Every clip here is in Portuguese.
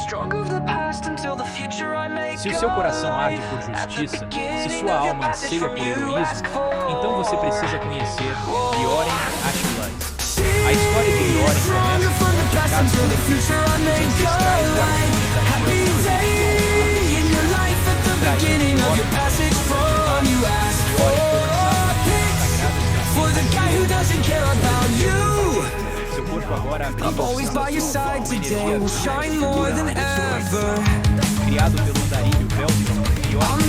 Se o seu coração arde por justiça, se sua alma anseia por heroísmo, então você precisa conhecer Bjorn Ashblad. A história de Bjorn começa com um caso dos ancestrais da seu corpo agora abriga uma energia criado pelo andarilho Veltron, Bjorn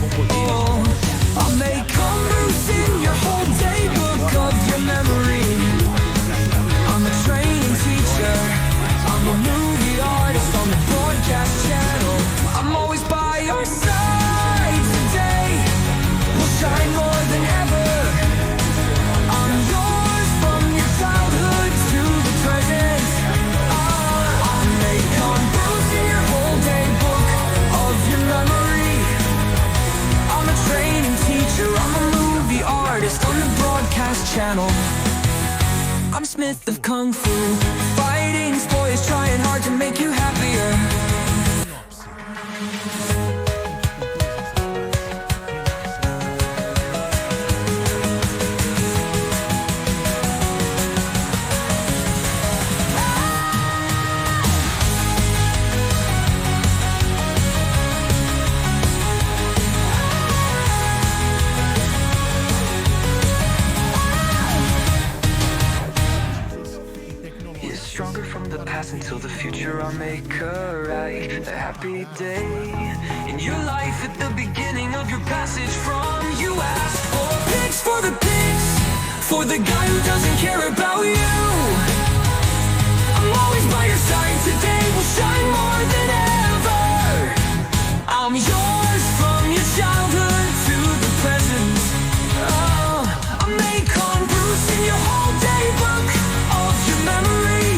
com poderes. I'll make Bruce in your whole day book of your memory. I'm a training teacher, I'm a movie artist on the broadcast channel. I'm always by your side today, we'll shine more than ever. I'm yours from your childhood to the present. I'll make Bruce in your whole day book of your memory. I'm a training teacher, I'm a movie artist on the broadcast channel. I'm Smith of Kung Fu, fighting boys, trying hard to make you happier. Until the future, I'll make her right. A happy day in your life at the beginning of your passage from. You asked for pigs for the pigs, for the guy who doesn't care about you. I'm always by your side today, we'll shine more than ever. I'm yours from your childhood to the present. Oh, I may con Bruce in your whole day book of your memory.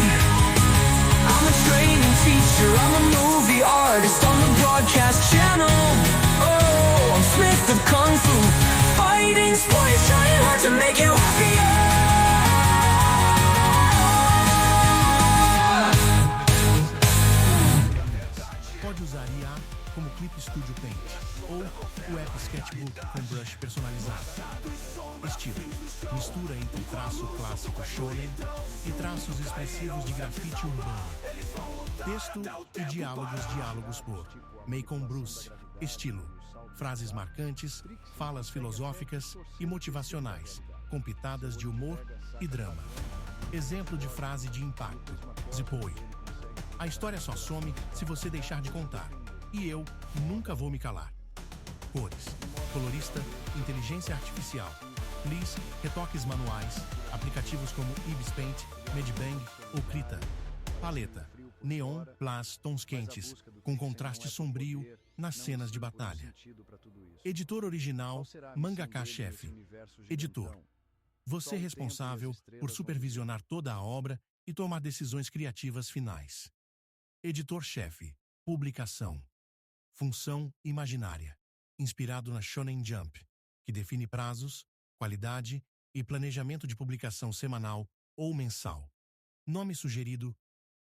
I'm a training teacher, I'm a movie artist on the broadcast channel. Oh, I'm Smith of Kung Fu, fighting boys, trying hard to make you happier. Pode usar IA como Clip Studio Paint ou o app Sketchbook com brush personalizado. Estilo: mistura entre traço clássico shonen e traços expressivos de grafite urbano. Texto e diálogos por Macon Bruce. Estilo: frases marcantes, falas filosóficas e motivacionais, com pitadas de humor e drama. Exemplo de frase de impacto: Zipoi. A história só some se você deixar de contar. E eu nunca vou me calar. Cores: colorista, inteligência artificial. Please, retoques manuais, aplicativos como Ibis Paint, Medbang ou Krita. Paleta: neon plus tons quentes, com contraste sombrio nas cenas de batalha. Editor original, mangaka-chefe. Editor: você é responsável por supervisionar toda a obra e tomar decisões criativas finais. Editor-chefe, publicação. Função imaginária, inspirado na Shonen Jump, que define prazos, qualidade e planejamento de publicação semanal ou mensal. Nome sugerido: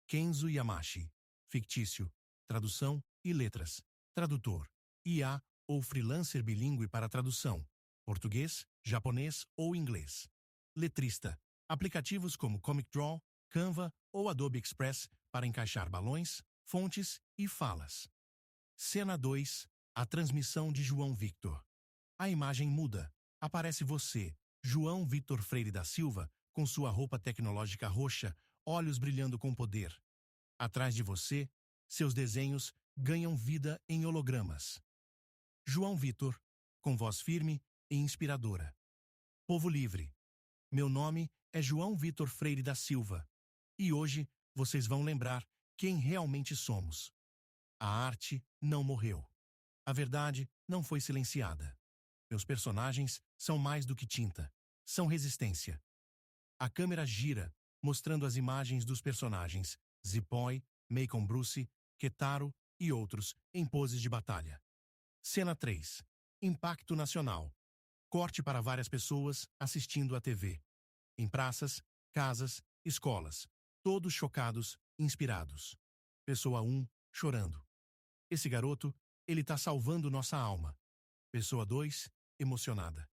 Kenzo Yamashi. Fictício: tradução e letras. Tradutor: IA ou freelancer bilíngue para tradução: português, japonês ou inglês. Letrista: aplicativos como Comic Draw, Canva ou Adobe Express para encaixar balões, fontes e falas. Cena 2. A transmissão de João Victor. A imagem muda. Aparece você, João Victor Freire da Silva, com sua roupa tecnológica roxa, olhos brilhando com poder. Atrás de você, seus desenhos ganham vida em hologramas. João Victor, com voz firme e inspiradora. Povo livre. Meu nome é João Victor Freire da Silva. E hoje vocês vão lembrar quem realmente somos. A arte não morreu. A verdade não foi silenciada. Meus personagens são mais do que tinta. São resistência. A câmera gira, mostrando as imagens dos personagens Zipoi, Macon Bruce, Ketaro e outros em poses de batalha. Cena 3. Impacto nacional. Corte para várias pessoas assistindo à TV. Em praças, casas, escolas. todos chocados, inspirados. Pessoa 1, chorando. Esse garoto, ele tá salvando nossa alma. Pessoa 2, emocionada.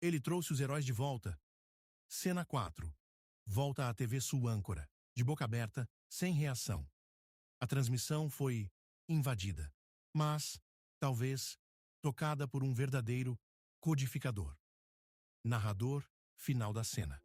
Ele trouxe os heróis de volta. Cena 4. Volta à TV Sul âncora, de boca aberta, sem reação. A transmissão foi invadida, mas, talvez, tocada por um verdadeiro codificador. Narrador, final da cena.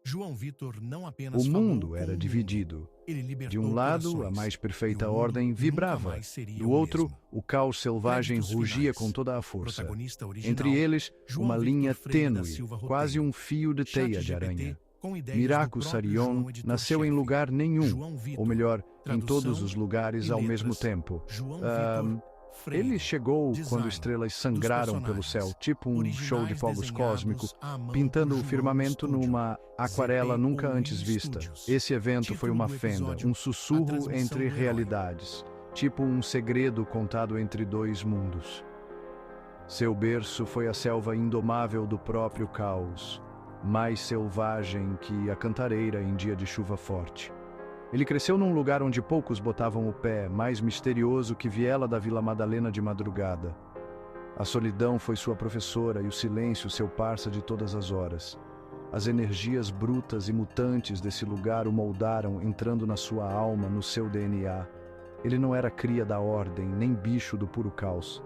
João Vitor não apenas O falou mundo com era o dividido. ele De libertou um lado, corações, a mais perfeita e o mundo ordem nunca vibrava. mais seria Do o outro, mesmo. o caos selvagem Créditos rugia finais. com toda a força. Protagonista original, Entre eles, João uma Vitor linha Freire da tênue, Silva quase Roteiro. um fio de teia de ChatGPT, aranha. com ideias do Miraco próprio Sarion João, editor-chefe. nasceu em lugar nenhum, João Vitor, ou melhor, em tradução todos os lugares e ao letras. mesmo tempo. João Ah, Vitor Freire. Ele chegou Design quando estrelas sangraram dos pelo céu, personagens. tipo um Originais show de fogos desenhados cósmicos, à mão pintando por o João firmamento Studio. numa aquarela ZP nunca ou antes Mini vista. Studios. Esse evento foi Título uma do fenda, episódio, um a sussurro transmissão entre do herói. realidades, tipo um segredo contado entre dois mundos. Seu berço foi a selva indomável do próprio caos, mais selvagem que a cantareira em dia de chuva forte. Ele cresceu num lugar onde poucos botavam o pé, mais misterioso que viela da Vila Madalena de madrugada. A solidão foi sua professora e o silêncio seu parça de todas as horas. As energias brutas e mutantes desse lugar o moldaram, entrando na sua alma, no seu DNA. Ele não era cria da ordem, nem bicho do puro caos.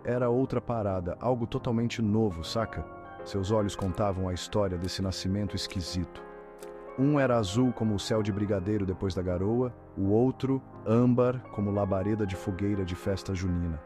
Era outra parada, algo totalmente novo, saca? Seus olhos contavam a história desse nascimento esquisito. Um era azul como o céu de brigadeiro depois da garoa, o outro, âmbar como labareda de fogueira de festa junina.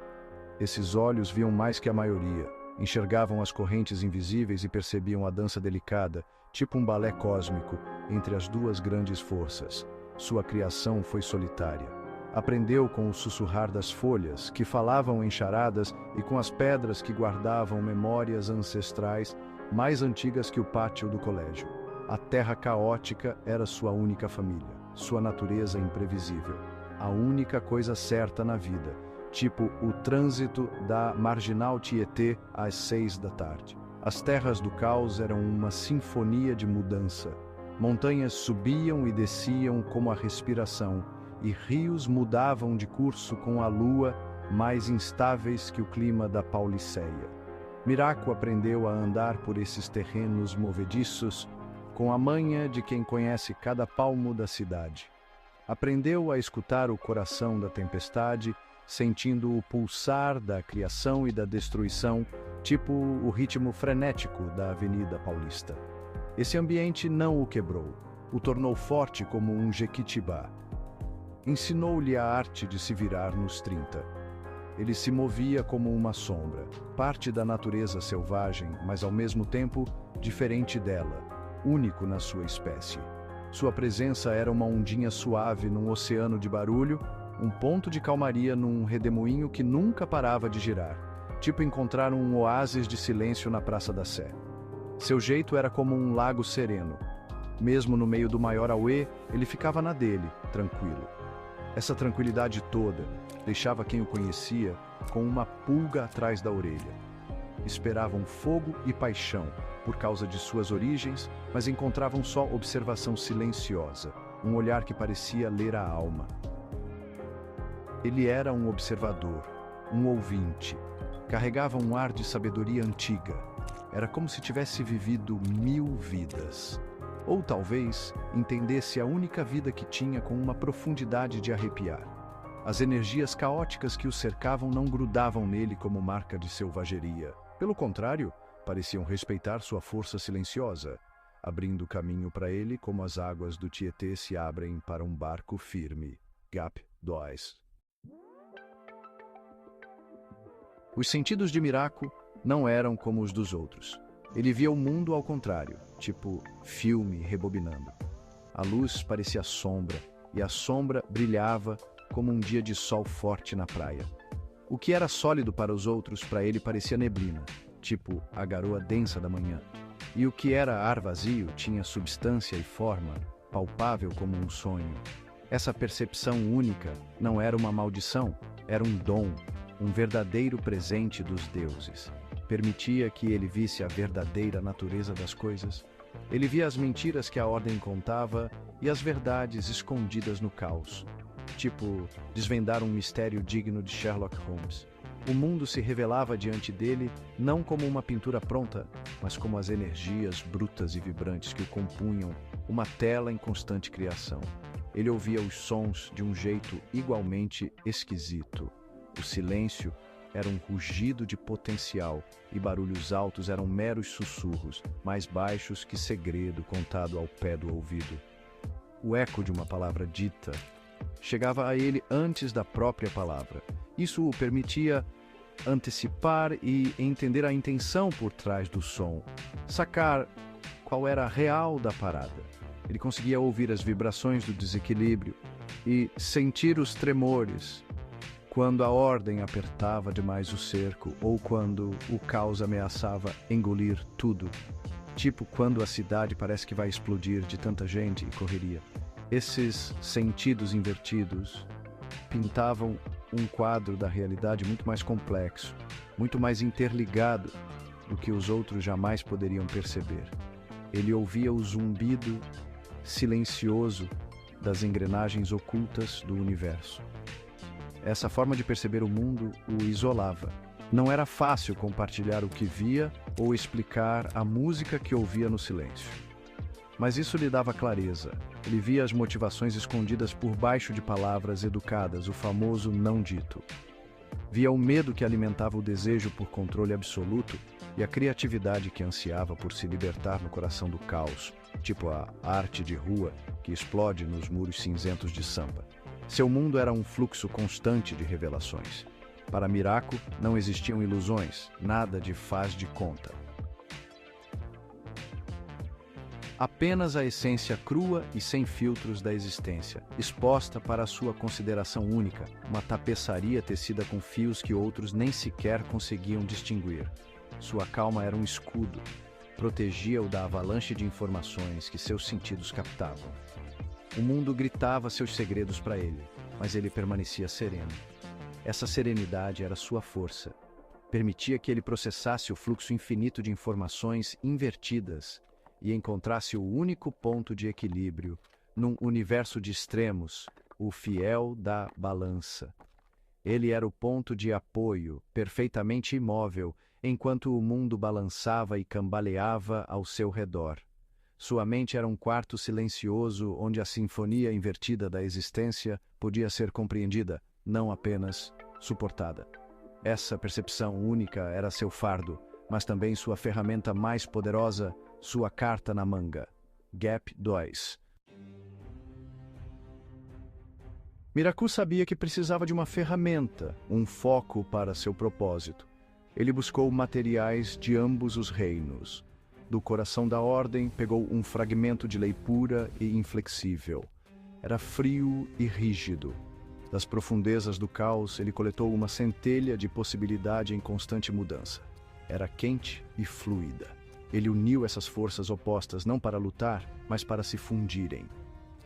Esses olhos viam mais que a maioria, enxergavam as correntes invisíveis e percebiam a dança delicada, tipo um balé cósmico, entre as duas grandes forças. Sua criação foi solitária. Aprendeu com o sussurrar das folhas, que falavam em charadas, e com as pedras que guardavam memórias ancestrais mais antigas que o pátio do colégio. A terra caótica era sua única família, sua natureza imprevisível. A única coisa certa na vida, tipo o trânsito da Marginal Tietê às 6 da tarde. As terras do caos eram uma sinfonia de mudança. Montanhas subiam e desciam como a respiração, e rios mudavam de curso com a lua, mais instáveis que o clima da Pauliceia. Miraco aprendeu a andar por esses terrenos movediços, com a manha de quem conhece cada palmo da cidade. Aprendeu a escutar o coração da tempestade, sentindo o pulsar da criação e da destruição, tipo o ritmo frenético da Avenida Paulista. Esse ambiente não o quebrou, o tornou forte como um jequitibá. Ensinou-lhe a arte de se virar nos 30. Ele se movia como uma sombra, parte da natureza selvagem, mas ao mesmo tempo diferente dela, único na sua espécie. Sua presença era uma ondinha suave num oceano de barulho, um ponto de calmaria num redemoinho que nunca parava de girar, tipo encontrar um oásis de silêncio na Praça da Sé. Seu jeito era como um lago sereno. Mesmo no meio do maior auê, ele ficava na dele, tranquilo. Essa tranquilidade toda deixava quem o conhecia com uma pulga atrás da orelha. Esperavam fogo e paixão por causa de suas origens, mas encontravam só observação silenciosa, um olhar que parecia ler a alma. Ele era um observador, um ouvinte. Carregava um ar de sabedoria antiga. Era como se tivesse vivido 1000 vidas. Ou talvez entendesse a única vida que tinha com uma profundidade de arrepiar. As energias caóticas que o cercavam não grudavam nele como marca de selvageria. Pelo contrário, pareciam respeitar sua força silenciosa, abrindo caminho para ele como as águas do Tietê se abrem para um barco firme. Gap 2. Os sentidos de Miraco não eram como os dos outros. Ele via o mundo ao contrário, tipo filme rebobinando. A luz parecia sombra, e a sombra brilhava como um dia de sol forte na praia. O que era sólido para os outros, para ele parecia neblina, tipo a garoa densa da manhã. E o que era ar vazio tinha substância e forma, palpável como um sonho. Essa percepção única não era uma maldição, era um dom, um verdadeiro presente dos deuses. Permitia que ele visse a verdadeira natureza das coisas, Ele via as mentiras que a ordem contava e as verdades escondidas no caos. Tipo, desvendar um mistério digno de Sherlock Holmes. O mundo se revelava diante dele não como uma pintura pronta, mas como as energias brutas e vibrantes que o compunham, uma tela em constante criação. Ele ouvia os sons de um jeito igualmente esquisito. O silêncio era um rugido de potencial e barulhos altos eram meros sussurros, mais baixos que segredo contado ao pé do ouvido. O eco de uma palavra dita chegava a ele antes da própria palavra. Isso o permitia antecipar e entender a intenção por trás do som, sacar qual era a real da parada. Ele conseguia ouvir as vibrações do desequilíbrio e sentir os tremores quando a ordem apertava demais o cerco ou quando o caos ameaçava engolir tudo. Tipo quando a cidade parece que vai explodir de tanta gente e correria. Esses sentidos invertidos pintavam um quadro da realidade muito mais complexo, muito mais interligado do que os outros jamais poderiam perceber. Ele ouvia o zumbido silencioso das engrenagens ocultas do universo. Essa forma de perceber o mundo o isolava. Não era fácil compartilhar o que via ou explicar a música que ouvia no silêncio. Mas isso lhe dava clareza. Ele via as motivações escondidas por baixo de palavras educadas, o famoso não dito. Via o medo que alimentava o desejo por controle absoluto e a criatividade que ansiava por se libertar no coração do caos, tipo a arte de rua que explode nos muros cinzentos de Sampa. Seu mundo era um fluxo constante de revelações. Para Miraco, não existiam ilusões, nada de faz de conta. Apenas a essência crua e sem filtros da existência, exposta para a sua consideração única, uma tapeçaria tecida com fios que outros nem sequer conseguiam distinguir. Sua calma era um escudo, protegia-o da avalanche de informações que seus sentidos captavam. O mundo gritava seus segredos para ele, mas ele permanecia sereno. Essa serenidade era sua força. Permitia que ele processasse o fluxo infinito de informações invertidas e encontrasse o único ponto de equilíbrio num universo de extremos, o fiel da balança. Ele era o ponto de apoio, perfeitamente imóvel, enquanto o mundo balançava e cambaleava ao seu redor. Sua mente era um quarto silencioso onde a sinfonia invertida da existência podia ser compreendida, não apenas suportada. Essa percepção única era seu fardo, mas também sua ferramenta mais poderosa, sua carta na manga. Gap 2. Miracu sabia que precisava de uma ferramenta, um foco para seu propósito. Ele buscou materiais de ambos os reinos. Do coração da ordem, pegou um fragmento de lei pura e inflexível. Era frio e rígido. Das profundezas do caos, ele coletou uma centelha de possibilidade em constante mudança. Era quente e fluida. Ele uniu essas forças opostas não para lutar, mas para se fundirem.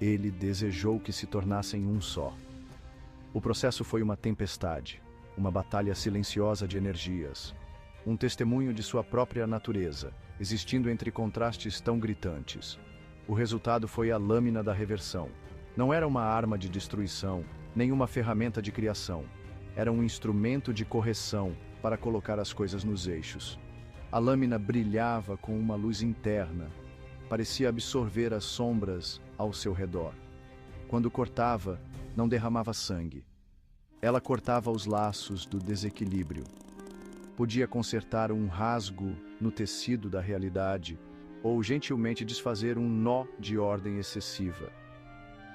Ele desejou que se tornassem um só. O processo foi uma tempestade, uma batalha silenciosa de energias, um testemunho de sua própria natureza, existindo entre contrastes tão gritantes. O resultado foi a lâmina da reversão. Não era uma arma de destruição, nem uma ferramenta de criação. Era um instrumento de correção para colocar as coisas nos eixos. A lâmina brilhava com uma luz interna, parecia absorver as sombras ao seu redor. Quando cortava, não derramava sangue. Ela cortava os laços do desequilíbrio. Podia consertar um rasgo no tecido da realidade ou gentilmente desfazer um nó de ordem excessiva.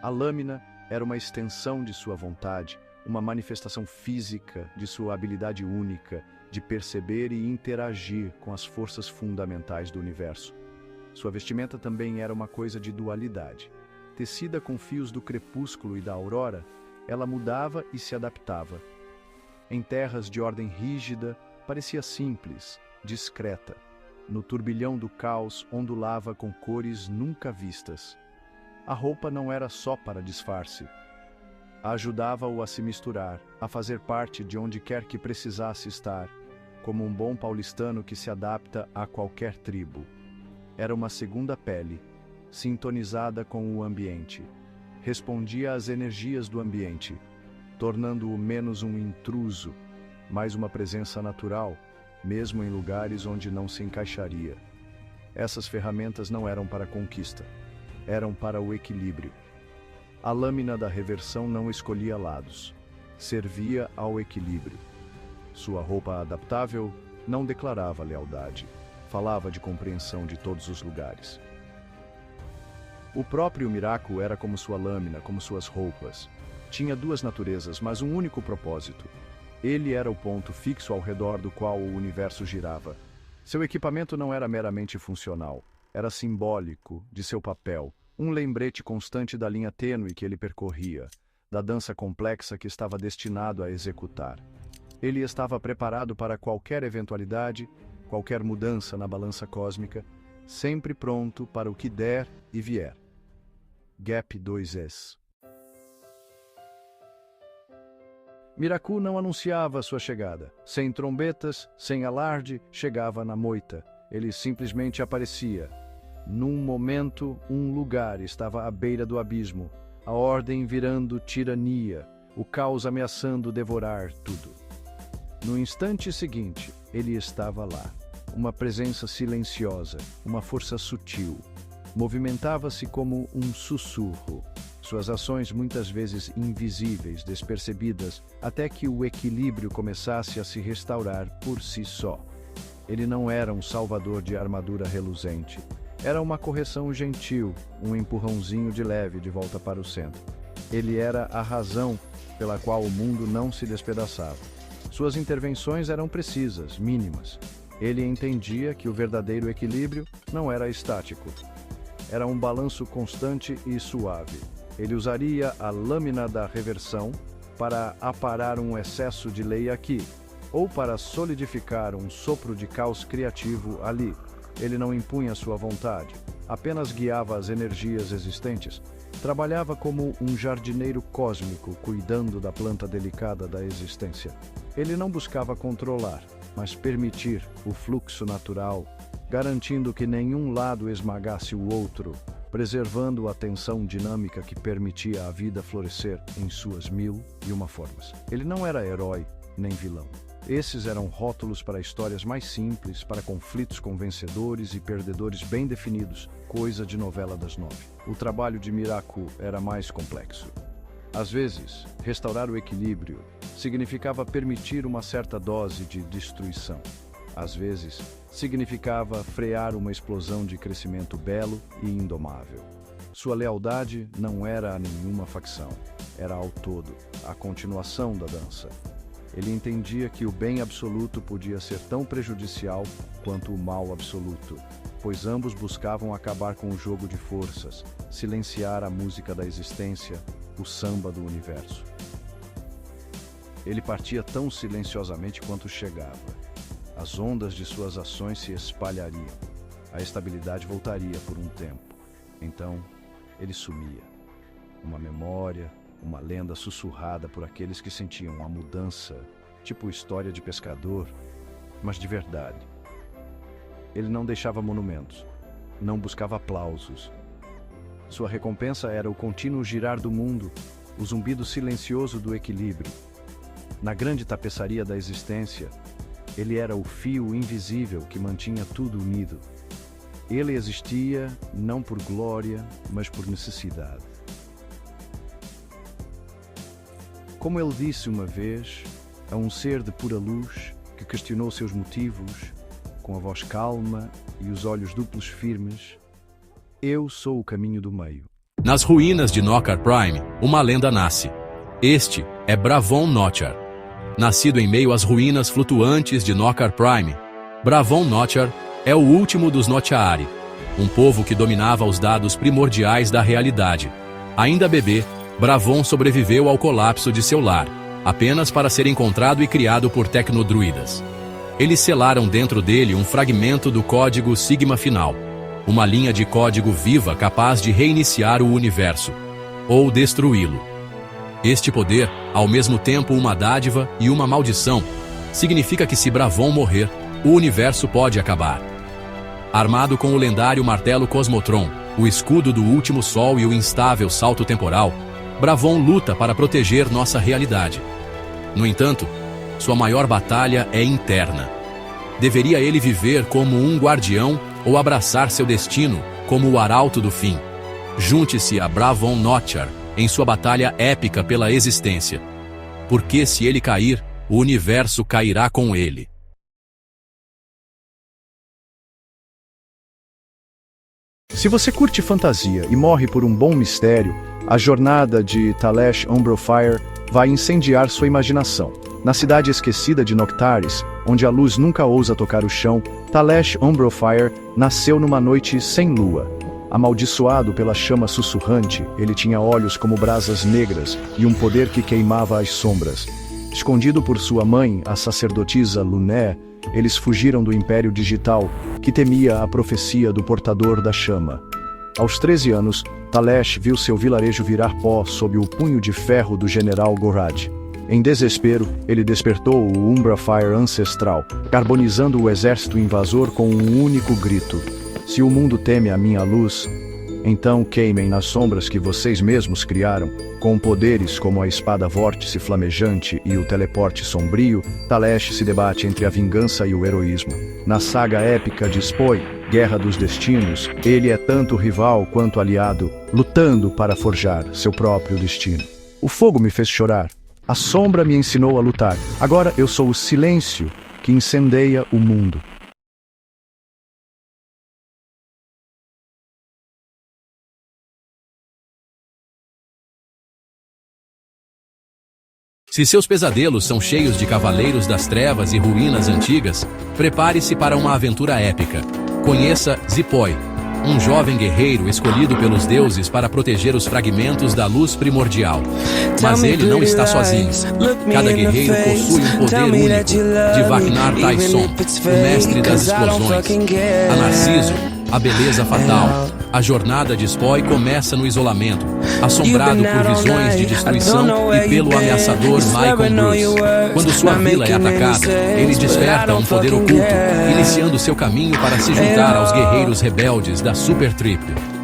A lâmina era uma extensão de sua vontade, uma manifestação física de sua habilidade única de perceber e interagir com as forças fundamentais do universo. Sua vestimenta também era uma coisa de dualidade. Tecida com fios do crepúsculo e da aurora, ela mudava e se adaptava. Em terras de ordem rígida, parecia simples, discreta. No turbilhão do caos, ondulava com cores nunca vistas. A roupa não era só para disfarce. Ajudava-o a se misturar, a fazer parte de onde quer que precisasse estar, como um bom paulistano que se adapta a qualquer tribo. era uma segunda pele, sintonizada com o ambiente. Respondia às energias do ambiente, tornando-o menos um intruso, mais uma presença natural, mesmo em lugares onde não se encaixaria. Essas ferramentas não eram para a conquista, eram para o equilíbrio. A lâmina da reversão não escolhia lados, servia ao equilíbrio. Sua roupa adaptável não declarava lealdade, falava de compreensão de todos os lugares. O próprio Miraku era como sua lâmina, como suas roupas. Tinha duas naturezas, mas um único propósito. Ele era o ponto fixo ao redor do qual o universo girava. Seu equipamento não era meramente funcional, era simbólico de seu papel, um lembrete constante da linha tênue que ele percorria, da dança complexa que estava destinado a executar. Ele estava preparado para qualquer eventualidade, qualquer mudança na balança cósmica, sempre pronto para o que der e vier. Gap 2S. Miraku não anunciava sua chegada. Sem trombetas, sem alarde, chegava na moita. Ele simplesmente aparecia. Num momento, um lugar estava à beira do abismo, a ordem virando tirania, o caos ameaçando devorar tudo. No instante seguinte, ele estava lá. Uma presença silenciosa, uma força sutil. Movimentava-se como um sussurro. Suas ações muitas vezes invisíveis, despercebidas, até que o equilíbrio começasse a se restaurar por si só. Ele não era um salvador de armadura reluzente. Era uma correção gentil, um empurrãozinho de leve de volta para o centro. Ele era a razão pela qual o mundo não se despedaçava. Suas intervenções eram precisas, mínimas. Ele entendia que o verdadeiro equilíbrio não era estático. Era um balanço constante e suave. Ele usaria a lâmina da reversão para aparar um excesso de lei aqui, ou para solidificar um sopro de caos criativo ali. Ele não impunha sua vontade, apenas guiava as energias existentes. Trabalhava como um jardineiro cósmico, cuidando da planta delicada da existência. Ele não buscava controlar, mas permitir o fluxo natural, garantindo que nenhum lado esmagasse o outro, preservando a tensão dinâmica que permitia à vida florescer em suas 1001 formas. Ele não era herói nem vilão. Esses eram rótulos para histórias mais simples, para conflitos com vencedores e perdedores bem definidos, coisa de novela das 9. O trabalho de Miraku era mais complexo. Às vezes, restaurar o equilíbrio significava permitir uma certa dose de destruição. Às vezes, significava frear uma explosão de crescimento belo e indomável. Sua lealdade não era a nenhuma facção, era ao todo, a continuação da dança. Ele entendia que o bem absoluto podia ser tão prejudicial quanto o mal absoluto, pois ambos buscavam acabar com o jogo de forças, silenciar a música da existência, o samba do universo. Ele partia tão silenciosamente quanto chegava. As ondas de suas ações se espalhariam. A estabilidade voltaria por um tempo. Então, ele sumia. Uma memória, uma lenda sussurrada por aqueles que sentiam a mudança, tipo história de pescador, mas de verdade. Ele não deixava monumentos, não buscava aplausos. Sua recompensa era o contínuo girar do mundo, o zumbido silencioso do equilíbrio. Na grande tapeçaria da existência, ele era o fio invisível que mantinha tudo unido. Ele existia não por glória, mas por necessidade. Como ele disse uma vez a um ser de pura luz que questionou seus motivos, com a voz calma e os olhos duplos firmes, eu sou o caminho do meio. Nas ruínas de Nokar Prime, uma lenda nasce. Este é Bravon Notchar. Nascido em meio às ruínas flutuantes de Nokar Prime, Bravon Notchar é o último dos Notchari, um povo que dominava os dados primordiais da realidade. Ainda bebê, Bravon sobreviveu ao colapso de seu lar, apenas para ser encontrado e criado por tecnodruidas. Eles selaram dentro dele um fragmento do código Sigma Final, uma linha de código viva capaz de reiniciar o universo, ou destruí-lo. Este poder, ao mesmo tempo uma dádiva e uma maldição, significa que se Bravon morrer, o universo pode acabar. Armado com o lendário martelo Cosmotron, o escudo do último sol e o instável salto temporal, Bravon luta para proteger nossa realidade. No entanto, sua maior batalha é interna. Deveria ele viver como um guardião ou abraçar seu destino como o arauto do fim? Junte-se a Bravon Notchar em sua batalha épica pela existência. Porque se ele cair, o universo cairá com ele. Se você curte fantasia e morre por um bom mistério, a jornada de Talesh Ombrofire vai incendiar sua imaginação. Na cidade esquecida de Noctaris, onde a luz nunca ousa tocar o chão, Talesh Ombrofire nasceu numa noite sem lua. Amaldiçoado pela chama sussurrante, ele tinha olhos como brasas negras e um poder que queimava as sombras. Escondido por sua mãe, a sacerdotisa Luné, eles fugiram do Império Digital, que temia a profecia do portador da chama. Aos 13 anos, Talesh viu seu vilarejo virar pó sob o punho de ferro do general Gorad. Em desespero, ele despertou o Umbrafire ancestral, carbonizando o exército invasor com um único grito: "Se o mundo teme a minha luz, então queimem nas sombras que vocês mesmos criaram." Com poderes como a espada vórtice flamejante e o teleporte sombrio, Talesh se debate entre a vingança e o heroísmo. Na saga épica de Spoi, Guerra dos Destinos, ele é tanto rival quanto aliado, lutando para forjar seu próprio destino. O fogo me fez chorar. A sombra me ensinou a lutar. Agora eu sou o silêncio que incendeia o mundo. Se seus pesadelos são cheios de cavaleiros das trevas e ruínas antigas, prepare-se para uma aventura épica. Conheça Zipoi, um jovem guerreiro escolhido pelos deuses para proteger os fragmentos da luz primordial. Mas ele não está sozinho. Cada guerreiro possui um poder único, de Vaknar Tyson, o mestre das explosões. A Narciso, a beleza fatal. A jornada de Spoi começa no isolamento, assombrado por visões de destruição e pelo ameaçador Michael Bruce. Quando sua vila é atacada, ele desperta um poder oculto, iniciando seu caminho para se juntar aos guerreiros rebeldes da Super Trip.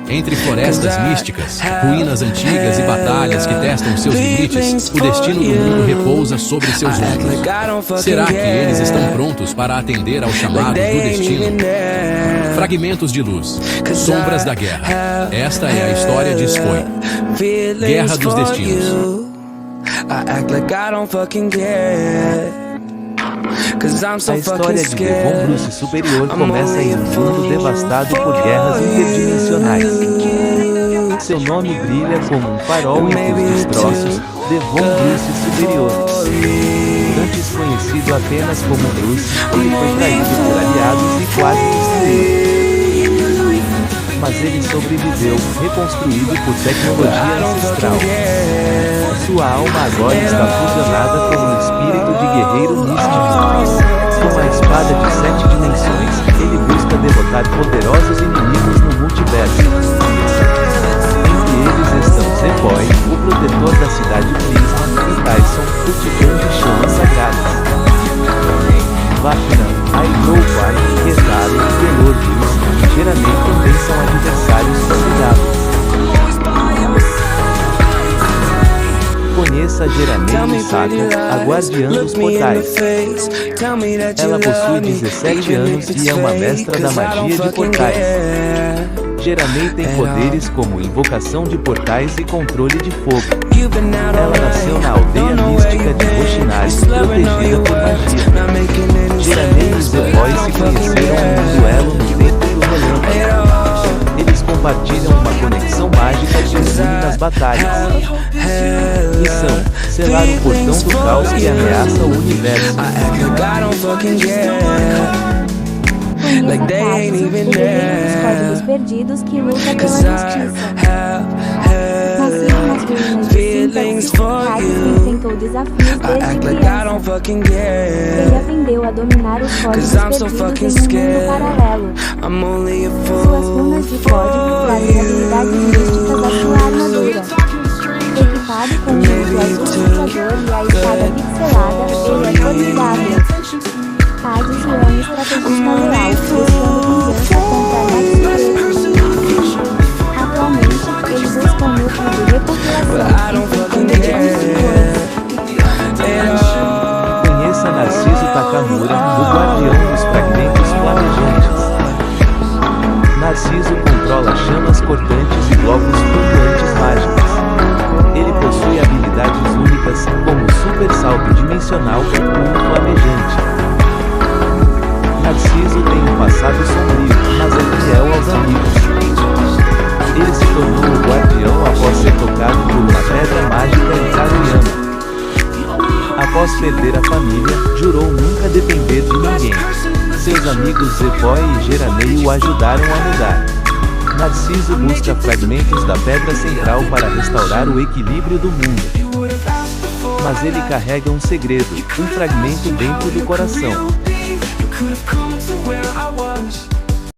Entre florestas místicas, ruínas antigas e batalhas que testam seus limites, o destino do mundo repousa sobre seus ombros. Será que eles estão prontos para atender ao chamado do destino? Fragmentos de luz, sombras da guerra. Esta é a história de Spoi. Guerra dos Destinos. A história de Devon Bruce Superior começa em um mundo devastado por guerras interdimensionais. Seu nome brilha como um farol entre os destroços, Devon Bruce Superior. Antes conhecido apenas como Bruce, ele foi traído por aliados e quase destruído. Mas ele sobreviveu, reconstruído por tecnologia ancestral. Sua alma agora está fusionada com um espírito de guerreiro místico. Com a espada de 7 dimensões, ele busca derrotar poderosos inimigos no multiverso. Entre eles estão Zepoi, o protetor da cidade Prisma, e Tyson, o titã de chamas sagradas. Vaknar, Aiglowai, Rezaro e Velor Luz, que geralmente também são adversários formidáveis. Conheça Geramene Saga, a guardiã dos portais. Ela possui 17 anos e é uma mestra da magia de portais. Geramene tem poderes como invocação de portais e controle de fogo. Ela nasceu na aldeia mística de Roshinari, protegida por magia. Geramene e Zepoi se conheceram em um duelo no tempo do relâmpago. Eles compartilham uma conexão mágica que os une nas batalhas. Missão: selar o portão do caos que ameaça o universo. Os códigos perdidos que lutam pela justiça. Nascido nas ruínas de Sintax, Hades enfrentou desafios desde criança. Ele aprendeu a dominar os códigos perdidos em um mundo paralelo. Suas runas de código trazem habilidades místicas à sua armadura. Equipado com o uso azul e a espada pixelada, ele é formidável. Hades é um estrategista leal, buscando vingança controla chamas cortantes e blocos flutuantes mágicos. Ele possui habilidades únicas, como super salto dimensional e pulo flamejante. Narciso tem um passado sombrio, mas é fiel aos amigos. Ele se tornou o guardião após ser tocado por uma pedra mágica em Karuyama. Após perder a família, jurou nunca depender de ninguém. Seus amigos Zepoi e Geranei o ajudaram a mudar. Narciso busca fragmentos da pedra central para restaurar o equilíbrio do mundo. Mas ele carrega um segredo, um fragmento dentro do coração.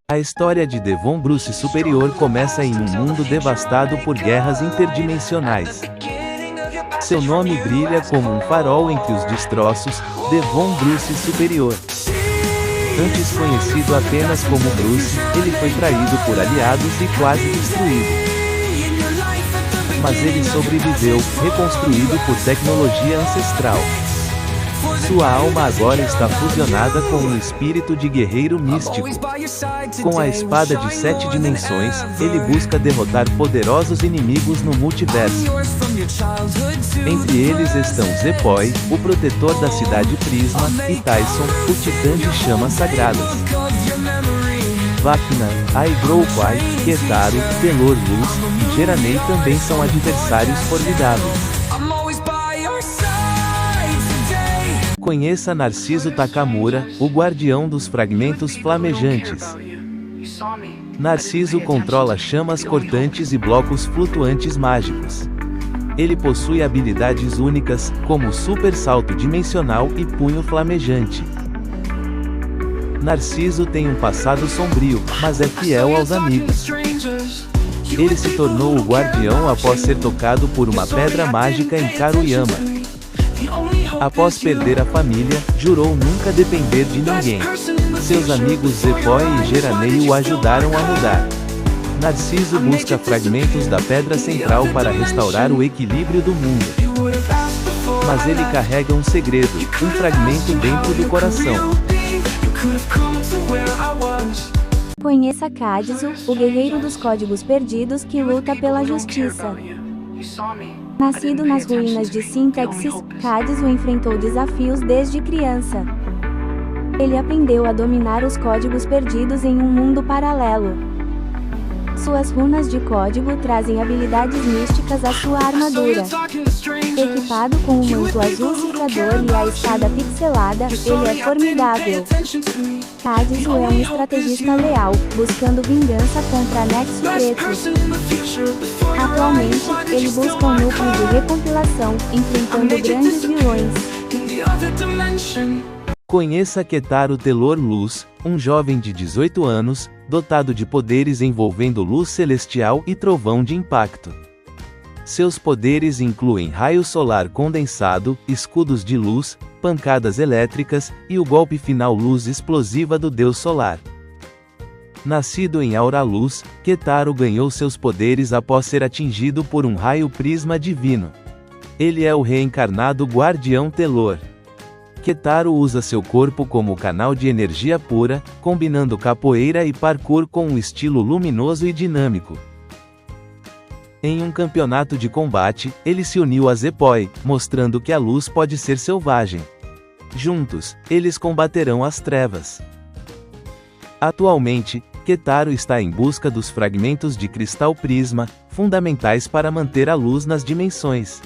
A história de Devon Bruce Superior começa em um mundo devastado por guerras interdimensionais. Seu nome brilha como um farol entre os destroços, Devon Bruce Superior. Antes conhecido apenas como Bruce, ele foi traído por aliados e quase destruído. Mas ele sobreviveu, reconstruído por tecnologia ancestral. Sua alma agora está fusionada com um espírito de guerreiro místico. Com a espada de 7 dimensões, ele busca derrotar poderosos inimigos no multiverso. Entre eles estão Zepoi, o protetor da cidade Prisma, e Tyson, o titã de chamas sagradas. Vacna, Aigroquai, Ketaro, Telor Luz e Geranei também são adversários formidáveis. Conheça Narciso Takamura, o guardião dos fragmentos flamejantes. Narciso controla chamas cortantes e blocos flutuantes mágicos. Ele possui habilidades únicas, como super salto dimensional e punho flamejante. Narciso tem um passado sombrio, mas é fiel aos amigos. Ele se tornou o guardião após ser tocado por uma pedra mágica em Karuyama. Após perder a família, jurou nunca depender de ninguém. Seus amigos Zepoi e Geranei o ajudaram a mudar. Narciso busca fragmentos da pedra central para restaurar o equilíbrio do mundo. Mas ele carrega um segredo, um fragmento dentro do coração. Conheça Kadizo, o guerreiro dos códigos perdidos que luta pela justiça. Nascido nas ruínas de Sintaxis, Kadizo enfrentou desafios desde criança. Ele aprendeu a dominar os códigos perdidos em um mundo paralelo. Suas runas de código trazem habilidades místicas à sua armadura. Equipado com um manto azul cifrador e a espada pixelada, ele é formidável. Kadizo é um estrategista leal, buscando vingança contra Nexo Preto. Atualmente, ele busca um núcleo de recompilação, enfrentando grandes vilões. Conheça Ketaro Telor Luz, um jovem de 18 anos, dotado de poderes envolvendo luz celestial e trovão de impacto. Seus poderes incluem raio solar condensado, escudos de luz, pancadas elétricas, e o golpe final luz explosiva do Deus Solar. Nascido em Aura Luz, Ketaro ganhou seus poderes após ser atingido por um raio prisma divino. Ele é o reencarnado Guardião Telor. Ketaro usa seu corpo como canal de energia pura, combinando capoeira e parkour com um estilo luminoso e dinâmico. Em um campeonato de combate, ele se uniu a Zepoi, mostrando que a luz pode ser selvagem. Juntos, eles combaterão as trevas. Atualmente, Ketaro está em busca dos fragmentos de cristal prisma, fundamentais para manter a luz nas dimensões.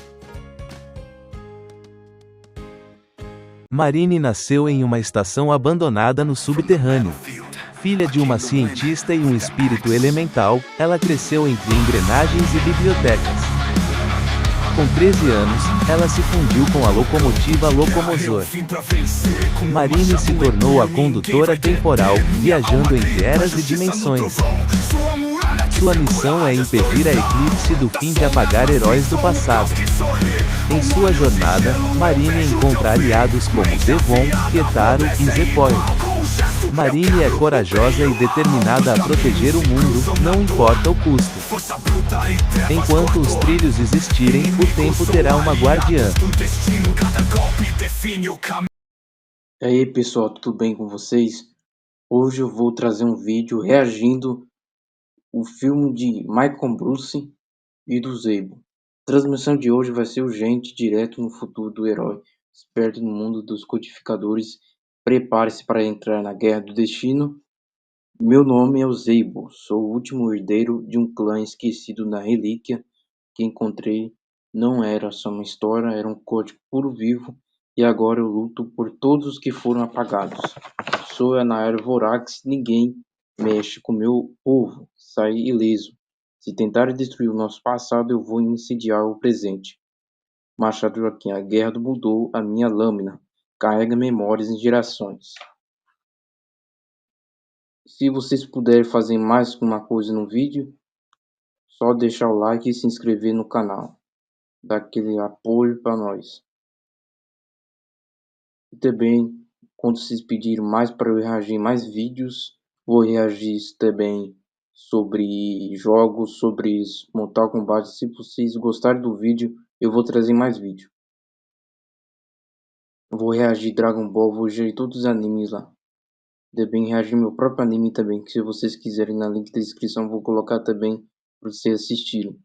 Marine nasceu em uma estação abandonada no subterrâneo. Filha de uma cientista e um espírito elemental, ela cresceu entre engrenagens e bibliotecas. Com 13 anos, ela se fundiu com a locomotiva Locomozor. Marine se tornou a condutora temporal, viajando entre eras e dimensões. Sua missão é impedir a eclipse do fim de apagar heróis do passado. Em sua jornada, Marine encontra aliados como Devon, Ketaro e Zepoi. Marine é corajosa e determinada a proteger o mundo, não importa o custo. Enquanto os trilhos existirem, o tempo terá uma guardiã. E aí pessoal, tudo bem com vocês? Hoje eu vou trazer um vídeo reagindo o filme de Michael Bruce e do Zebo. A transmissão de hoje vai ser urgente, direto no futuro do herói, esperto no mundo dos codificadores. Prepare-se para entrar na Guerra do Destino. Meu nome é Zebo, sou o último herdeiro de um clã esquecido na relíquia que encontrei. Não era só uma história, era um código puro vivo, e agora eu luto por todos os que foram apagados. Sou Anaero Vorax, ninguém mexe com meu povo, sai ileso. Se tentarem destruir o nosso passado, eu vou incendiar o presente. Machado Joaquim, a guerra mudou a minha lâmina, carrega memórias em gerações. Se vocês puderem fazer mais uma coisa no vídeo, só deixar o like e se inscrever no canal. Dá aquele apoio para nós. E também, quando vocês pedirem mais para eu reagir em mais vídeos, vou reagir também sobre jogos, sobre Mortal Kombat. Se vocês gostarem do vídeo, eu vou trazer mais vídeo. Vou reagir Dragon Ball, vou reagir todos os animes lá. Também reagir meu próprio anime também, que se vocês quiserem na link da descrição, vou colocar também para vocês assistirem.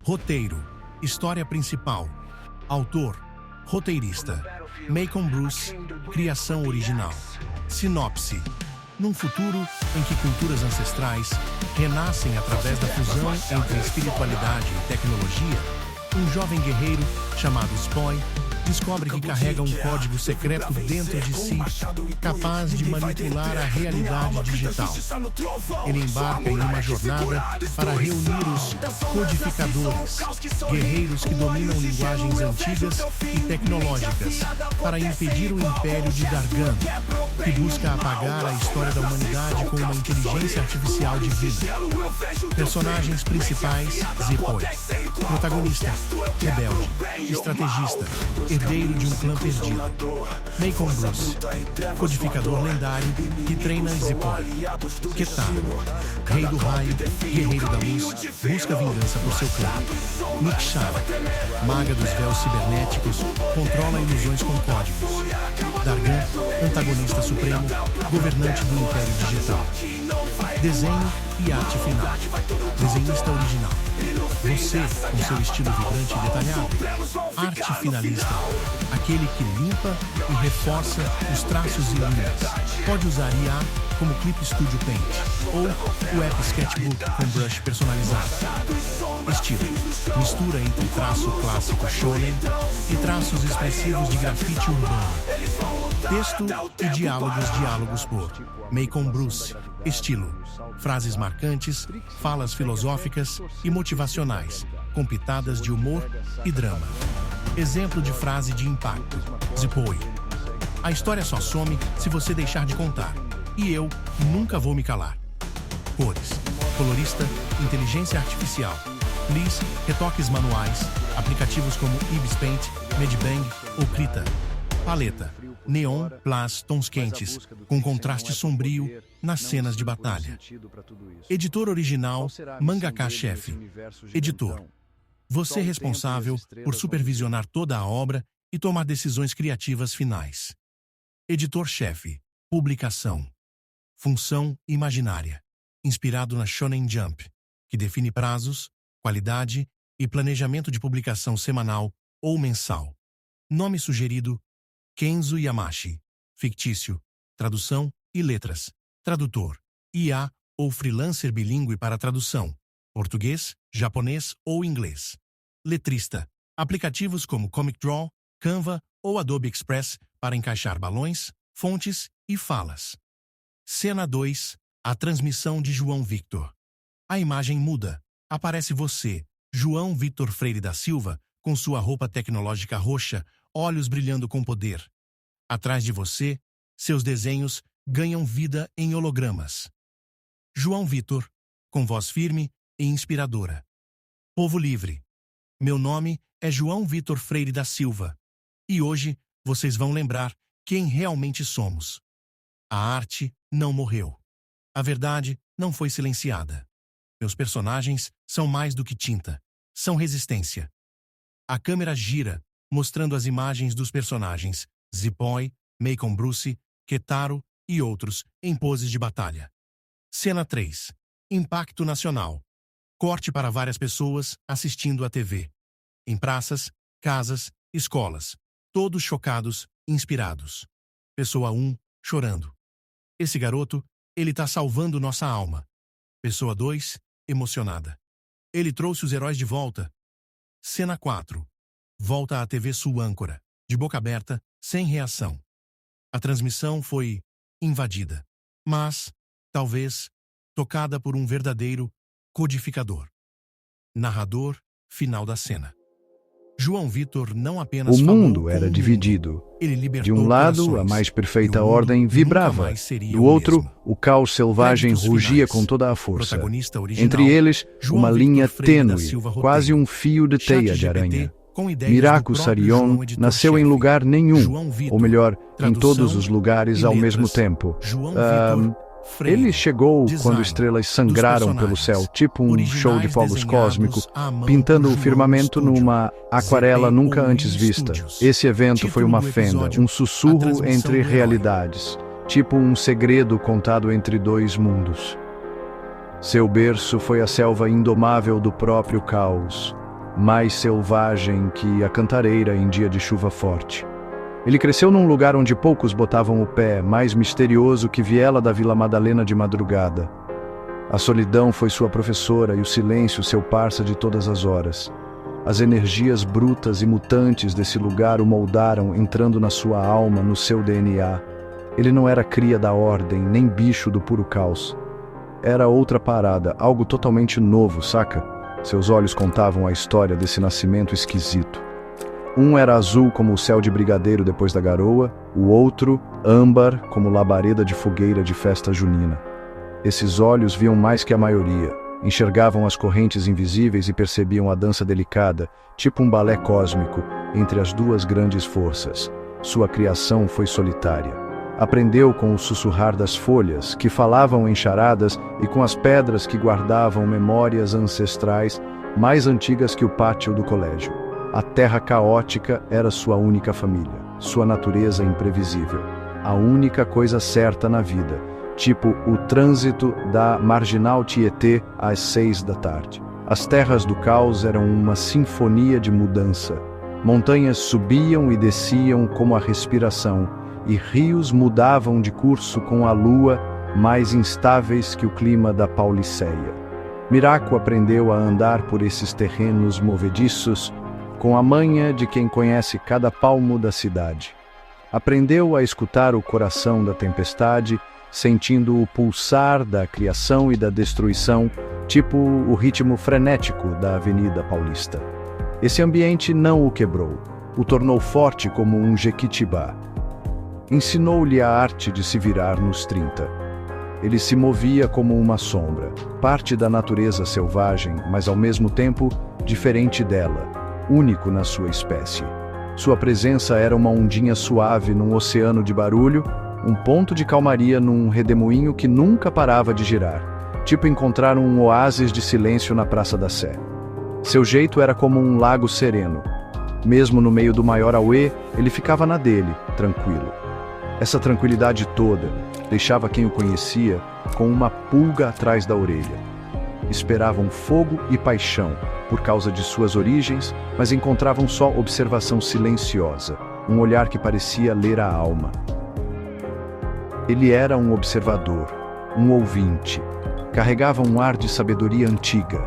Roteiro. História principal. Autor. Roteirista. Macon Bruce. Criação original. Sinopse. Num futuro em que culturas ancestrais renascem através da fusão entre espiritualidade e tecnologia, um jovem guerreiro chamado Spoy descobre que carrega um código secreto dentro de si, capaz de manipular a realidade digital. Ele embarca em uma jornada para reunir os codificadores, guerreiros que dominam linguagens antigas e tecnológicas, para impedir o Império de Dargan, que busca apagar a história da humanidade com uma inteligência artificial divina. Personagens principais: Zepoi. Protagonista: rebelde, estrategista, herdeiro de um clã perdido. Macon Bruce, codificador lendário que treina Zepoi. Ketaro, rei do raio, guerreiro da luz, busca vingança por seu clã. Nikshara, maga dos véus cibernéticos, controla ilusões com códigos. Dargan, antagonista supremo, governante do Império Digital. Desenho e arte final. Desenhista original: você, com seu estilo vibrante e detalhado. Arte finalista: aquele que limpa e reforça os traços e linhas. Pode usar IA como Clip Studio Paint ou o app Sketchbook com brush personalizado. Estilo: mistura entre traço clássico shonen e traços expressivos de grafite urbano. Texto e diálogos por Macon Bruce. Estilo: frases marcantes, falas filosóficas e motivacionais, com pitadas de humor e drama. Exemplo de frase de impacto: Zepoi. A história só some se você deixar de contar, e eu nunca vou me calar. Cores: colorista, inteligência artificial. Please, retoques manuais, aplicativos como Ibis Paint, Medbang ou Krita. Paleta: neon plus tons quentes, com contraste sombrio nas cenas de batalha. Editor original, mangaka-chefe. Editor: você é responsável por supervisionar toda a obra e tomar decisões criativas finais. Editor-chefe. Publicação: função imaginária, inspirado na Shonen Jump, que define prazos, qualidade e planejamento de publicação semanal ou mensal. Nome sugerido: Kenzo Yamashi. Fictício: tradução e letras. Tradutor: IA ou freelancer bilíngue para tradução: português, japonês ou inglês. Letrista: aplicativos como Comic Draw, Canva ou Adobe Express para encaixar balões, fontes e falas. Cena 2. A transmissão de João Victor. A imagem muda. Aparece você, João Victor Freire da Silva, com sua roupa tecnológica roxa, olhos brilhando com poder. Atrás de você, seus desenhos ganham vida em hologramas. João Victor, com voz firme e inspiradora. Povo livre. Meu nome é João Victor Freire da Silva. E hoje, vocês vão lembrar quem realmente somos. A arte não morreu. A verdade não foi silenciada. Meus personagens são mais do que tinta. São resistência. A câmera gira, mostrando as imagens dos personagens Zipoy, Macon Bruce, Ketaro e outros em poses de batalha. Cena 3. Impacto nacional. Corte para várias pessoas assistindo à TV. Em praças, casas, escolas. Todos chocados, inspirados. Pessoa 1, chorando. Esse garoto, ele tá salvando nossa alma. Pessoa 2, emocionada. Ele trouxe os heróis de volta. Cena 4. Volta à TV Sul âncora, de boca aberta, sem reação. A transmissão foi invadida, mas, talvez, tocada por um verdadeiro codificador. Narrador, final da cena. João Vitor não apenas O falou mundo com era o dividido. mundo, ele De libertou um lado, corações, a mais e perfeita o mundo ordem nunca vibrava. mais seria Do o outro, mesmo. o caos selvagem Créditos rugia finais. com toda a força. Protagonista original, Entre eles, João uma Victor linha Freire da tênue, Silva Roteiro. quase um fio de teia de ChatGPT, aranha. com ideias Miraco do próprio Sarion João Editor nasceu em Chefe. lugar nenhum, João Vitor, ou melhor, em tradução todos os lugares e ao mesmo letras. tempo. João Vitor Freire. Ele chegou Design quando estrelas sangraram dos pelo céu, personagens. tipo um Originais show de fogos desenhados cósmicos, à mão pintando por o João firmamento Studio. numa aquarela ZP nunca ou antes vista. Studios. Esse evento foi Título uma do fenda, episódio, um a sussurro transmissão entre do herói. realidades, tipo um segredo contado entre dois mundos. Seu berço foi a selva indomável do próprio caos, mais selvagem que a cantareira em dia de chuva forte. Ele cresceu num lugar onde poucos botavam o pé, mais misterioso que viela da Vila Madalena de madrugada. A solidão foi sua professora e o silêncio seu parça de todas as horas. As energias brutas e mutantes desse lugar o moldaram, entrando na sua alma, no seu DNA. Ele não era cria da ordem, nem bicho do puro caos. Era outra parada, algo totalmente novo, saca? Seus olhos contavam a história desse nascimento esquisito. Um era azul como o céu de brigadeiro depois da garoa, o outro, âmbar como labareda de fogueira de festa junina. Esses olhos viam mais que a maioria, enxergavam as correntes invisíveis e percebiam a dança delicada, tipo um balé cósmico, entre as duas grandes forças. Sua criação foi solitária. Aprendeu com o sussurrar das folhas, que falavam em charadas, e com as pedras que guardavam memórias ancestrais mais antigas que o pátio do colégio. A terra caótica era sua única família, sua natureza imprevisível. A única coisa certa na vida, tipo o trânsito da Marginal Tietê às 6 da tarde. As terras do caos eram uma sinfonia de mudança. Montanhas subiam e desciam como a respiração, e rios mudavam de curso com a lua, mais instáveis que o clima da Pauliceia. Miraco aprendeu a andar por esses terrenos movediços, com a manha de quem conhece cada palmo da cidade. Aprendeu a escutar o coração da tempestade, sentindo o pulsar da criação e da destruição, tipo o ritmo frenético da Avenida Paulista. Esse ambiente não o quebrou, o tornou forte como um jequitibá. Ensinou-lhe a arte de se virar nos 30. Ele se movia como uma sombra, parte da natureza selvagem, mas ao mesmo tempo diferente dela. Único na sua espécie. Sua presença era uma ondinha suave num oceano de barulho, um ponto de calmaria num redemoinho que nunca parava de girar, tipo encontrar um oásis de silêncio na Praça da Sé. Seu jeito era como um lago sereno. Mesmo no meio do maior auê, ele ficava na dele, tranquilo. Essa tranquilidade toda deixava quem o conhecia com uma pulga atrás da orelha. Esperavam fogo e paixão por causa de suas origens, mas encontravam só observação silenciosa, um olhar que parecia ler a alma. Ele era um observador, um ouvinte, carregava um ar de sabedoria antiga.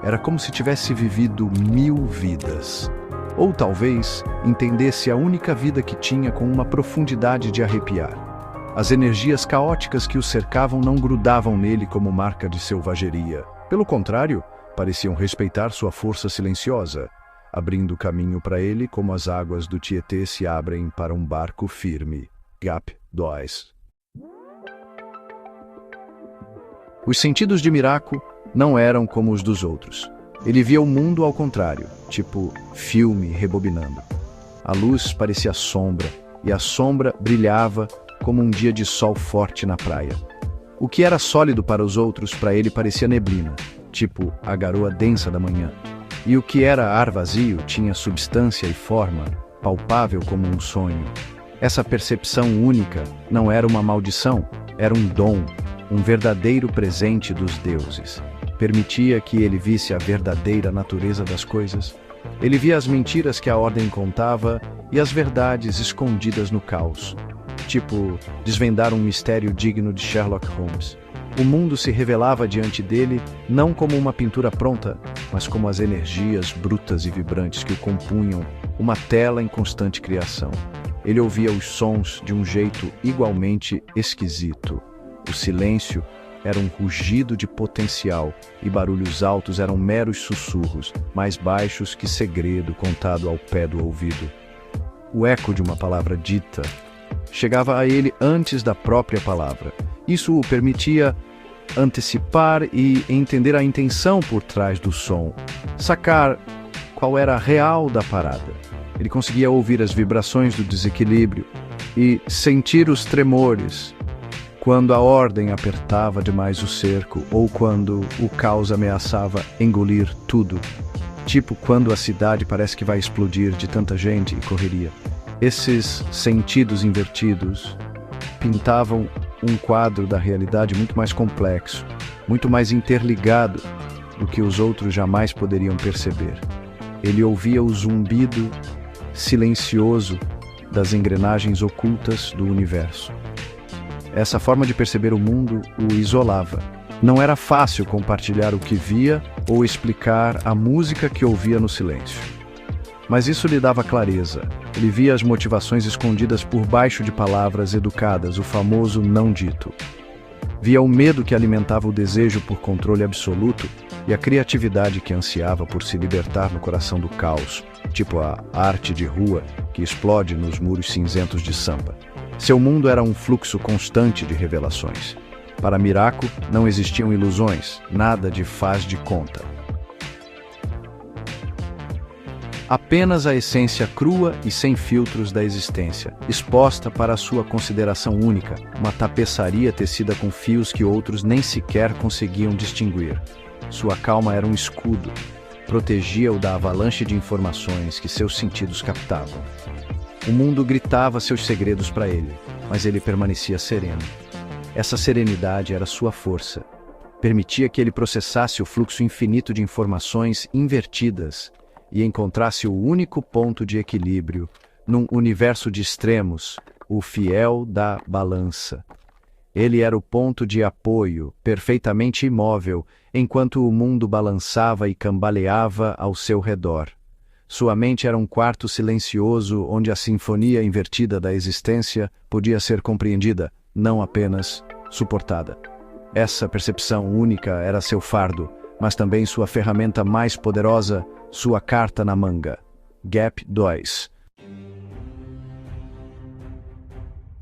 Era como se tivesse vivido 1000 vidas. Ou talvez entendesse a única vida que tinha com uma profundidade de arrepiar. As energias caóticas que o cercavam não grudavam nele como marca de selvageria. Pelo contrário, pareciam respeitar sua força silenciosa, abrindo caminho para ele como as águas do Tietê se abrem para um barco firme. Gap 2. Os sentidos de Miraco não eram como os dos outros. Ele via o mundo ao contrário, tipo filme rebobinando. A luz parecia sombra, e a sombra brilhava como um dia de sol forte na praia. O que era sólido para os outros, para ele parecia neblina, tipo a garoa densa da manhã. E o que era ar vazio tinha substância e forma, palpável como um sonho. Essa percepção única não era uma maldição, era um dom, um verdadeiro presente dos deuses. Permitia que ele visse a verdadeira natureza das coisas. Ele via as mentiras que a ordem contava e as verdades escondidas no caos. Tipo, desvendar um mistério digno de Sherlock Holmes. O mundo se revelava diante dele não como uma pintura pronta, mas como as energias brutas e vibrantes que o compunham, uma tela em constante criação. Ele ouvia os sons de um jeito igualmente esquisito. O silêncio era um rugido de potencial e barulhos altos eram meros sussurros, mais baixos que segredo contado ao pé do ouvido. O eco de uma palavra dita chegava a ele antes da própria palavra. Isso o permitia antecipar e entender a intenção por trás do som, sacar qual era a real da parada. Ele conseguia ouvir as vibrações do desequilíbrio e sentir os tremores quando a ordem apertava demais o cerco ou quando o caos ameaçava engolir tudo. Tipo quando a cidade parece que vai explodir de tanta gente e correria. Esses sentidos invertidos pintavam um quadro da realidade muito mais complexo, muito mais interligado do que os outros jamais poderiam perceber. Ele ouvia o zumbido silencioso das engrenagens ocultas do universo. Essa forma de perceber o mundo o isolava. Não era fácil compartilhar o que via ou explicar a música que ouvia no silêncio. Mas isso lhe dava clareza. Ele via as motivações escondidas por baixo de palavras educadas, o famoso não dito. Via o medo que alimentava o desejo por controle absoluto e a criatividade que ansiava por se libertar no coração do caos, tipo a arte de rua que explode nos muros cinzentos de Sampa. Seu mundo era um fluxo constante de revelações. Para Miraco, não existiam ilusões, nada de faz de conta. Apenas a essência crua e sem filtros da existência, exposta para a sua consideração única, uma tapeçaria tecida com fios que outros nem sequer conseguiam distinguir. Sua calma era um escudo, protegia-o da avalanche de informações que seus sentidos captavam. O mundo gritava seus segredos para ele, mas ele permanecia sereno. Essa serenidade era sua força. Permitia que ele processasse o fluxo infinito de informações invertidas e encontrasse o único ponto de equilíbrio num universo de extremos, o fiel da balança. Ele era o ponto de apoio, perfeitamente imóvel, enquanto o mundo balançava e cambaleava ao seu redor. Sua mente era um quarto silencioso onde a sinfonia invertida da existência podia ser compreendida, não apenas suportada. Essa percepção única era seu fardo, mas também sua ferramenta mais poderosa, sua carta na manga. Gap 2.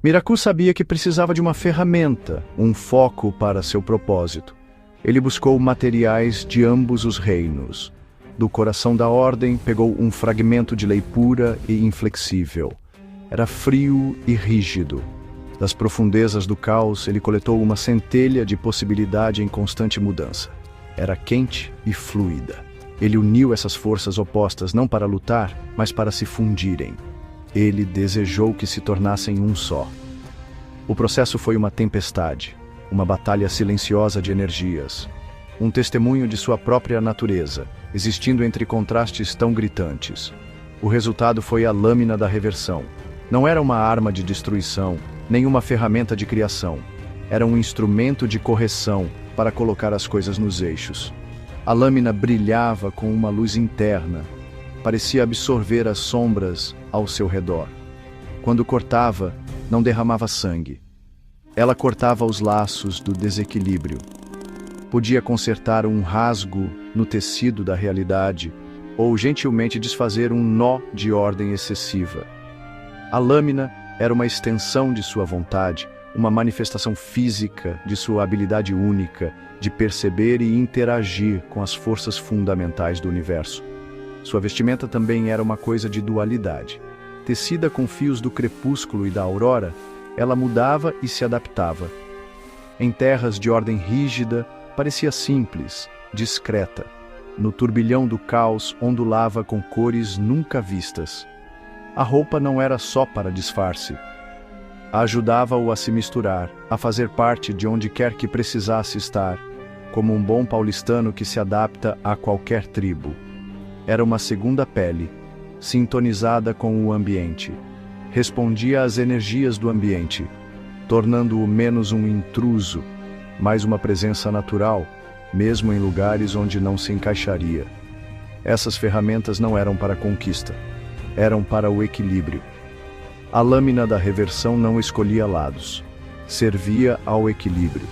Miracu sabia que precisava de uma ferramenta, um foco para seu propósito. Ele buscou materiais de ambos os reinos. Do coração da ordem, pegou um fragmento de lei pura e inflexível. Era frio e rígido. Das profundezas do caos, ele coletou uma centelha de possibilidade em constante mudança. Era quente e fluida. Ele uniu essas forças opostas não para lutar, mas para se fundirem. Ele desejou que se tornassem um só. O processo foi uma tempestade, uma batalha silenciosa de energias, um testemunho de sua própria natureza, existindo entre contrastes tão gritantes. O resultado foi a lâmina da reversão. Não era uma arma de destruição, nem uma ferramenta de criação. Era um instrumento de correção para colocar as coisas nos eixos. A lâmina brilhava com uma luz interna, parecia absorver as sombras ao seu redor. Quando cortava, não derramava sangue. Ela cortava os laços do desequilíbrio. Podia consertar um rasgo no tecido da realidade ou gentilmente desfazer um nó de ordem excessiva. A lâmina era uma extensão de sua vontade, uma manifestação física de sua habilidade única de perceber e interagir com as forças fundamentais do universo. Sua vestimenta também era uma coisa de dualidade. Tecida com fios do crepúsculo e da aurora, ela mudava e se adaptava. Em terras de ordem rígida, parecia simples, discreta. No turbilhão do caos, ondulava com cores nunca vistas. A roupa não era só para disfarce. Ajudava-o a se misturar, a fazer parte de onde quer que precisasse estar, como um bom paulistano que se adapta a qualquer tribo. Era uma segunda pele, sintonizada com o ambiente. Respondia às energias do ambiente, tornando-o menos um intruso, mais uma presença natural, mesmo em lugares onde não se encaixaria. Essas ferramentas não eram para a conquista, eram para o equilíbrio. A lâmina da reversão não escolhia lados, servia ao equilíbrio.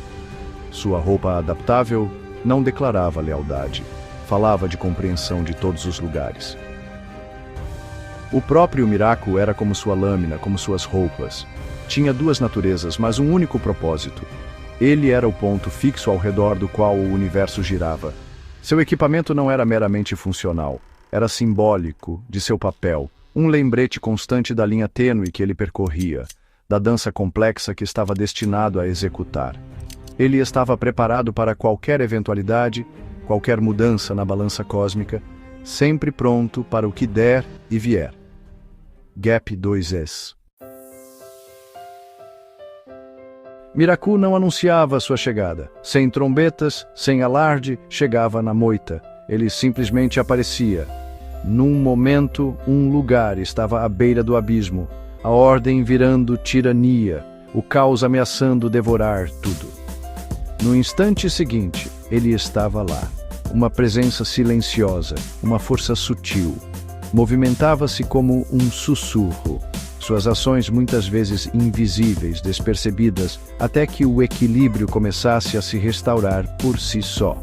Sua roupa adaptável não declarava lealdade, falava de compreensão de todos os lugares. O próprio Miraku era como sua lâmina, como suas roupas. Tinha duas naturezas, mas um único propósito. Ele era o ponto fixo ao redor do qual o universo girava. Seu equipamento não era meramente funcional, era simbólico de seu papel, um lembrete constante da linha tênue que ele percorria, da dança complexa que estava destinado a executar. Ele estava preparado para qualquer eventualidade, qualquer mudança na balança cósmica, sempre pronto para o que der e vier. Gap 2S. Miraku não anunciava sua chegada. Sem trombetas, sem alarde, chegava na moita. Ele simplesmente aparecia. Num momento, um lugar estava à beira do abismo, a ordem virando tirania, o caos ameaçando devorar tudo. No instante seguinte, ele estava lá. Uma presença silenciosa, uma força sutil. Movimentava-se como um sussurro. Suas ações muitas vezes invisíveis, despercebidas, até que o equilíbrio começasse a se restaurar por si só.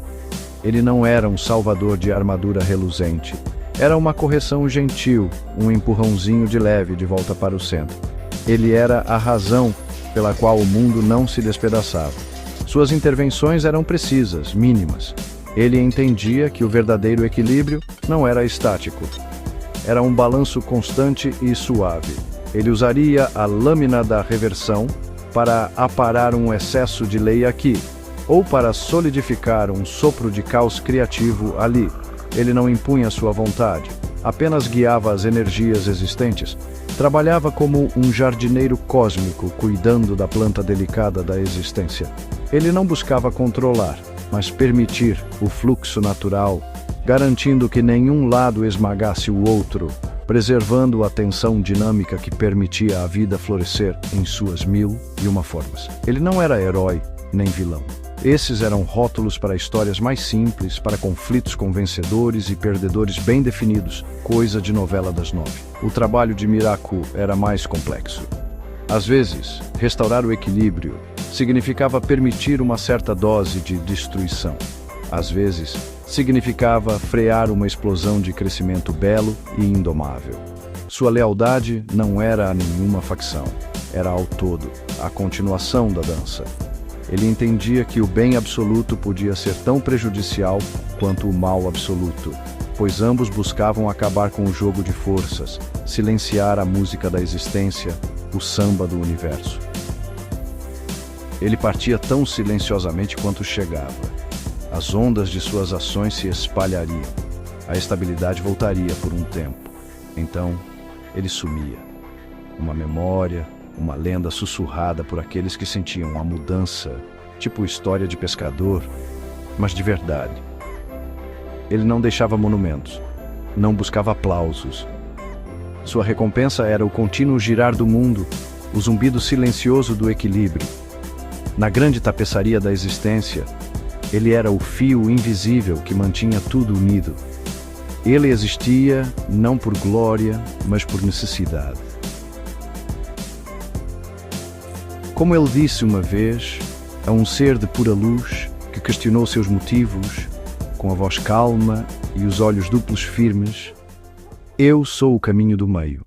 Ele não era um salvador de armadura reluzente. Era uma correção gentil, um empurrãozinho de leve de volta para o centro. Ele era a razão pela qual o mundo não se despedaçava. Suas intervenções eram precisas, mínimas. Ele entendia que o verdadeiro equilíbrio não era estático. Era um balanço constante e suave. Ele usaria a lâmina da reversão para aparar um excesso de lei aqui, ou para solidificar um sopro de caos criativo ali. Ele não impunha sua vontade, apenas guiava as energias existentes. Trabalhava como um jardineiro cósmico, cuidando da planta delicada da existência. Ele não buscava controlar, mas permitir o fluxo natural, garantindo que nenhum lado esmagasse o outro, preservando a tensão dinâmica que permitia à vida florescer em suas 1001 formas. Ele não era herói nem vilão. Esses eram rótulos para histórias mais simples, para conflitos com vencedores e perdedores bem definidos, coisa de novela das 9. O trabalho de Miraku era mais complexo. Às vezes, restaurar o equilíbrio significava permitir uma certa dose de destruição. Às vezes, significava frear uma explosão de crescimento belo e indomável. Sua lealdade não era a nenhuma facção, era ao todo, a continuação da dança. Ele entendia que o bem absoluto podia ser tão prejudicial quanto o mal absoluto, pois ambos buscavam acabar com o jogo de forças, silenciar a música da existência, o samba do universo. Ele partia tão silenciosamente quanto chegava. As ondas de suas ações se espalhariam. A estabilidade voltaria por um tempo. Então, ele sumia. Uma memória, uma lenda sussurrada por aqueles que sentiam a mudança, tipo história de pescador, mas de verdade. Ele não deixava monumentos, não buscava aplausos. Sua recompensa era o contínuo girar do mundo, o zumbido silencioso do equilíbrio. Na grande tapeçaria da existência, ele era o fio invisível que mantinha tudo unido. Ele existia não por glória, mas por necessidade. Como ele disse uma vez a um ser de pura luz que questionou seus motivos, com a voz calma e os olhos duplos firmes, eu sou o caminho do meio.